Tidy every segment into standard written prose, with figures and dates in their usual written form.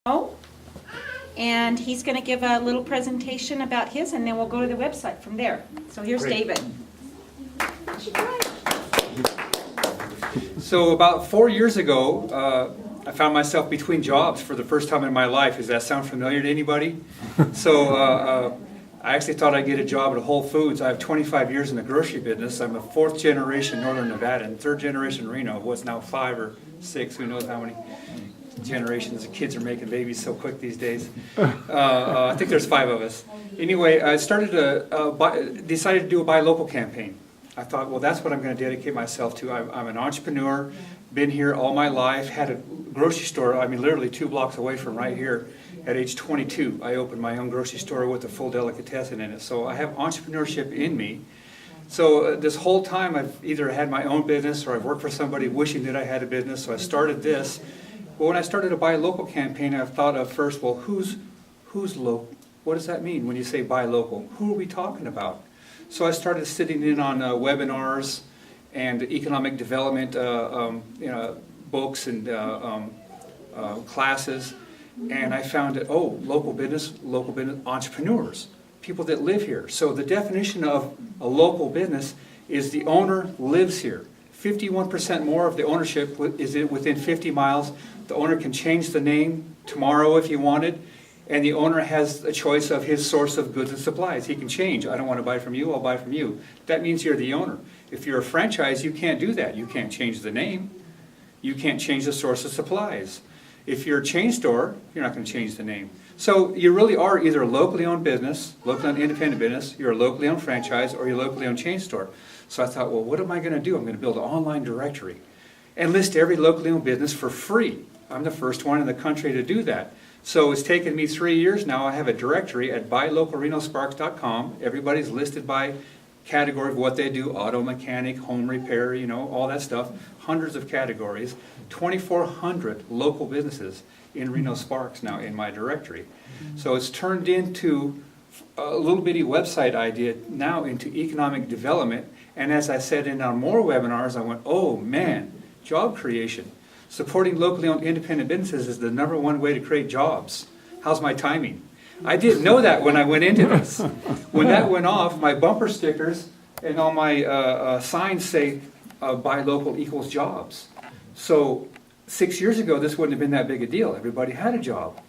And he's going to give a little presentation about his, and then we'll go to the website from there. So here's Great. David. So about 4 years ago, I found myself between jobs for the first time in my life. Does that sound familiar to anybody? So I actually thought I'd get a job at Whole Foods. I have 25 years in the grocery business. I'm a fourth generation Northern Nevada and third generation Reno. What's now 5 or 6, who knows how many generations. The kids are making babies so quick these days. I think there's 5 of us. Anyway, I started decided to do a buy local campaign. I thought, well, that's what I'm going to dedicate myself to. I'm an entrepreneur, been here all my life, had a grocery store, I mean literally 2 blocks away from right here. At age 22, I opened my own grocery store with a full delicatessen in it. So I have entrepreneurship in me. So this whole time I've either had my own business or I've worked for somebody wishing that I had a business. So I started this. Well, when I started a buy local campaign, I thought of first, well, who's local? What does that mean when you say buy local? Who are we talking about? So I started sitting in on webinars and economic development books and classes, and I found that, local business entrepreneurs, people that live here. So the definition of a local business is the owner lives here. 51% more of the ownership is within 50 miles. The owner can change the name tomorrow if he wanted, and the owner has a choice of his source of goods and supplies. He can change. I don't want to buy from you, I'll buy from you. That means you're the owner. If you're a franchise, you can't do that. You can't change the name. You can't change the source of supplies. If you're a chain store, you're not going to change the name. So you really are either a locally owned business, locally owned independent business, you're a locally owned franchise, or you're a locally owned chain store. So I thought, well, what am I going to do? I'm going to build an online directory and list every locally owned business for free. I'm the first one in the country to do that. So it's taken me 3 years now. I have a directory at buylocalrenosparks.com. Everybody's listed by category of what they do: auto mechanic, home repair, all that stuff. Hundreds of categories. 2,400 local businesses in Reno-Sparks now in my directory. So it's turned into a little bitty website idea now into economic development. And as I said in our more webinars, I went, oh man, job creation. Supporting locally owned independent businesses is the #1 way to create jobs. How's my timing? I didn't know that when I went into this. When that went off, my bumper stickers and all my signs say buy local equals jobs. So 6 years ago, this wouldn't have been that big a deal. Everybody had a job.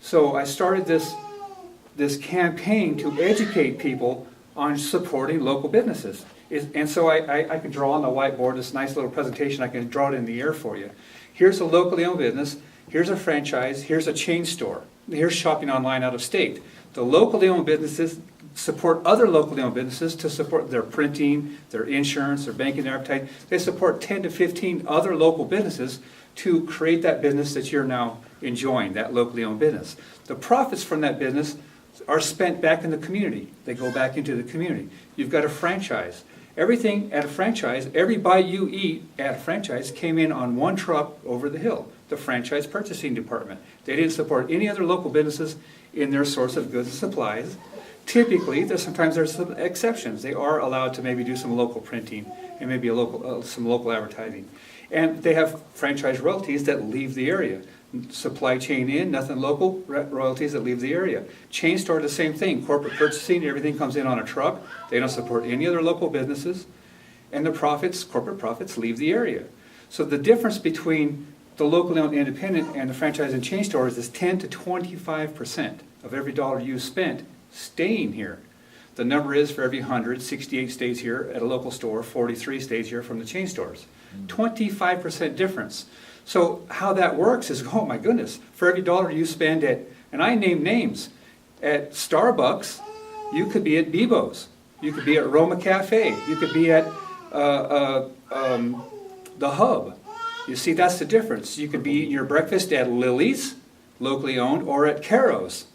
So I started this campaign to educate people on supporting local businesses. And so I can draw on the whiteboard this nice little presentation. I can draw it in the air for you. Here's a locally owned business. Here's a franchise. Here's a chain store. Here's shopping online out of state. The locally owned businesses support other locally owned businesses to support their printing, their insurance, their banking, their advertising. They support 10 to 15 other local businesses to create that business that you're now enjoying, that locally owned business. The profits from that business are spent back in the community. They go back into the community. You've got a franchise. Everything at a franchise, every bite you eat at a franchise came in on one truck over the hill, the franchise purchasing department. They didn't support any other local businesses in their source of goods and supplies. Typically, sometimes there's some exceptions. They are allowed to maybe do some local printing and maybe some local advertising. And they have franchise royalties that leave the area. Supply chain in, nothing local, royalties that leave the area. Chain store, the same thing. Corporate purchasing, everything comes in on a truck. They don't support any other local businesses. And the profits, corporate profits, leave the area. So the difference between the locally owned independent and the franchise and chain stores is 10 to 25% of every dollar you spent staying here. The number is for every 100, 68 stays here at a local store, 43 stays here from the chain stores. 25% difference. So how that works is, oh my goodness, for every dollar you spend and I name names, at Starbucks, you could be at Bebo's, you could be at Roma Cafe, you could be at the Hub. You see, that's the difference. You could be eating your breakfast at Lily's, locally owned, or at Caro's.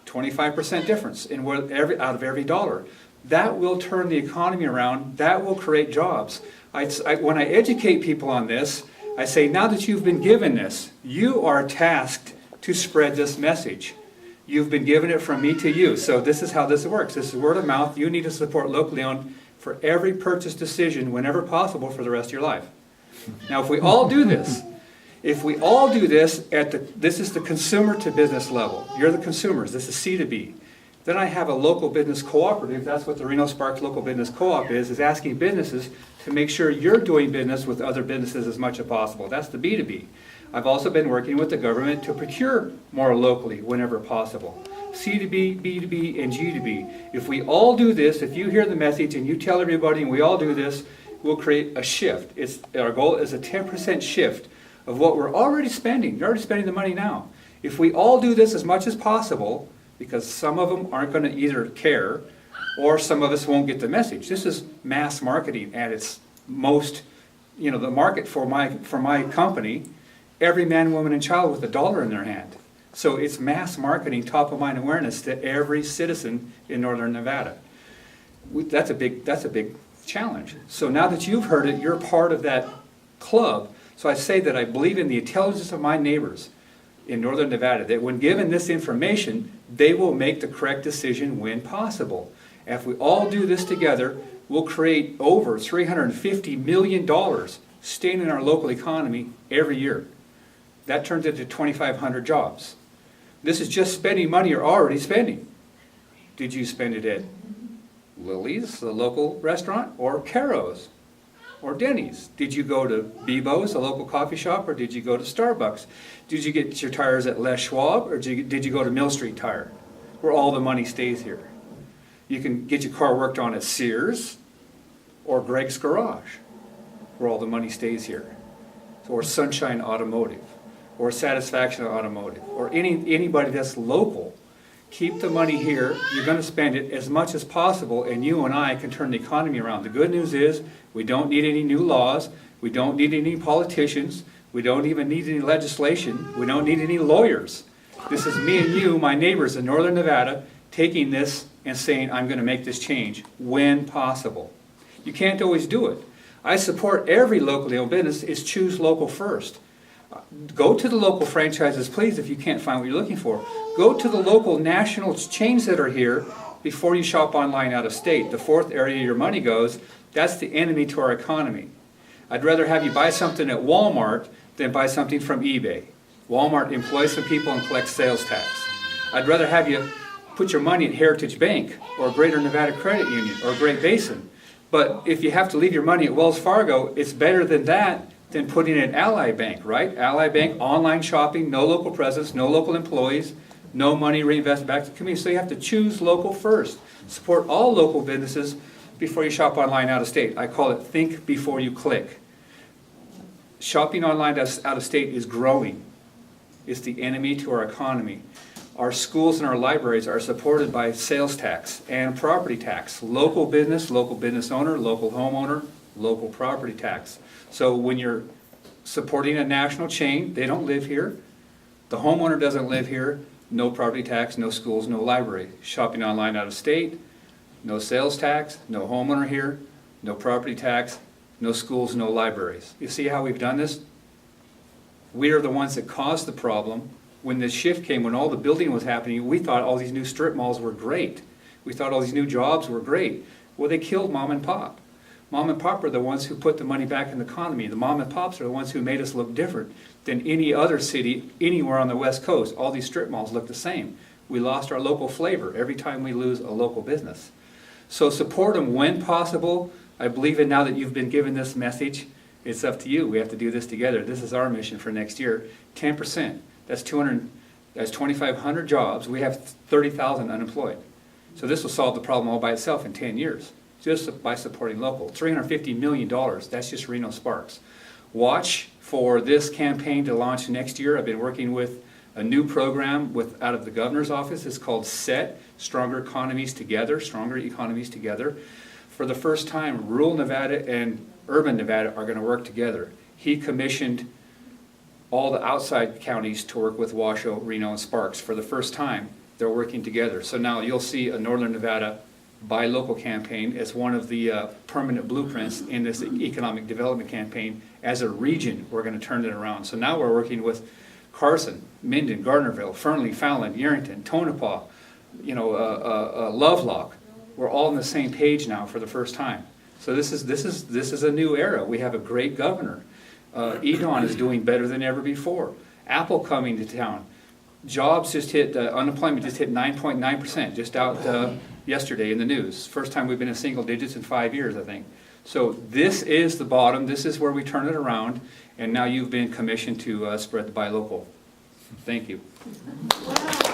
25% difference out of every dollar. That will turn the economy around. That will create jobs. When I educate people on this, I say, now that you've been given this, you are tasked to spread this message. You've been given it from me to you. So this is how this works. This is word of mouth. You need to support locally owned for every purchase decision whenever possible for the rest of your life. Now, if we all do this, If we all do this this is the consumer to business level. You're the consumers, this is C to B. Then I have a local business cooperative, that's what the Reno-Sparks Local Business Co-op is asking businesses to make sure you're doing business with other businesses as much as possible. That's the B to B. I've also been working with the government to procure more locally whenever possible. C to B, B to B, and G to B. If we all do this, if you hear the message and you tell everybody and we all do this, we'll create a shift. Our goal is a 10% shift of what we're already spending. You're already spending the money now. If we all do this as much as possible, because some of them aren't going to either care or some of us won't get the message. This is mass marketing at its most, the market for my company, every man, woman, and child with $1 in their hand. So it's mass marketing, top of mind awareness to every citizen in Northern Nevada. That's a big challenge. So now that you've heard it, you're part of that club. So I say that I believe in the intelligence of my neighbors in Northern Nevada, that when given this information, they will make the correct decision when possible. And if we all do this together, we'll create over $350 million staying in our local economy every year. That turns into 2,500 jobs. This is just spending money you're already spending. Did you spend it at Lily's, the local restaurant, or Caro's, or Denny's? Did you go to Bebo's, a local coffee shop, or did you go to Starbucks? Did you get your tires at Les Schwab, or did you go to Mill Street Tire, where all the money stays here? You can get your car worked on at Sears or Greg's Garage, where all the money stays here, or Sunshine Automotive, or Satisfaction Automotive, or anybody that's local. Keep the money here. You're going to spend it as much as possible, and you and I can turn the economy around. The good news is we don't need any new laws. We don't need any politicians. We don't even need any legislation. We don't need any lawyers. This is me and you, my neighbors in Northern Nevada, taking this and saying, I'm going to make this change when possible. You can't always do it. I support every locally owned business. Is choose local first. Go to the local franchises, please, if you can't find what you're looking for. Go to the local national chains that are here before you shop online out of state. The fourth area your money goes, that's the enemy to our economy. I'd rather have you buy something at Walmart than buy something from eBay. Walmart employs some people and collects sales tax. I'd rather have you put your money at Heritage Bank or Greater Nevada Credit Union or Great Basin. But if you have to leave your money at Wells Fargo, it's better than that than putting it at Ally Bank, right? Ally Bank, online shopping, no local presence, no local employees, no money reinvested back to the community. So you have to choose local first. Support all local businesses before you shop online out of state. I call it think before you click. Shopping online out of state is growing. It's the enemy to our economy. Our schools and our libraries are supported by sales tax and property tax. Local business owner, local homeowner, local property tax. So when you're supporting a national chain, they don't live here. The homeowner doesn't live here. No property tax, no schools, no library. Shopping online out of state, no sales tax, no homeowner here, no property tax, no schools, no libraries. You see how we've done this? We are the ones that caused the problem. When this shift came, when all the building was happening, we thought all these new strip malls were great. We thought all these new jobs were great. Well, they killed mom and pop. Mom and pop are the ones who put the money back in the economy. The mom and pops are the ones who made us look different than any other city anywhere on the West Coast. All these strip malls look the same. We lost our local flavor every time we lose a local business. So support them when possible. I believe in now that you've been given this message, it's up to you. We have to do this together. This is our mission for next year. 10%. That's 2,500 jobs. We have 30,000 unemployed. So this will solve the problem all by itself in 10 years. Just by supporting local. $350 million, that's just Reno-Sparks. Watch for this campaign to launch next year. I've been working with a new program out of the governor's office. It's called SET, Stronger Economies Together, Stronger Economies Together. For the first time, rural Nevada and urban Nevada are going to work together. He commissioned all the outside counties to work with Washoe, Reno, and Sparks. For the first time, they're working together. So now you'll see a Northern Nevada Buy Local campaign as one of the permanent blueprints in this economic development campaign. As a region, we're going to turn it around. So now we're working with Carson, Minden, Gardnerville, Fernley, Fallon, Yerington, Tonopah, Lovelock. We're all on the same page now for the first time. So this is a new era. We have a great governor. Edon is doing better than ever before. Apple coming to town. Jobs just hit, unemployment just hit 9.9%, just out yesterday in the news. First time we've been in single digits in 5 years, I think. So this is the bottom, this is where we turn it around, and now you've been commissioned to spread the buy local. Thank you. Wow.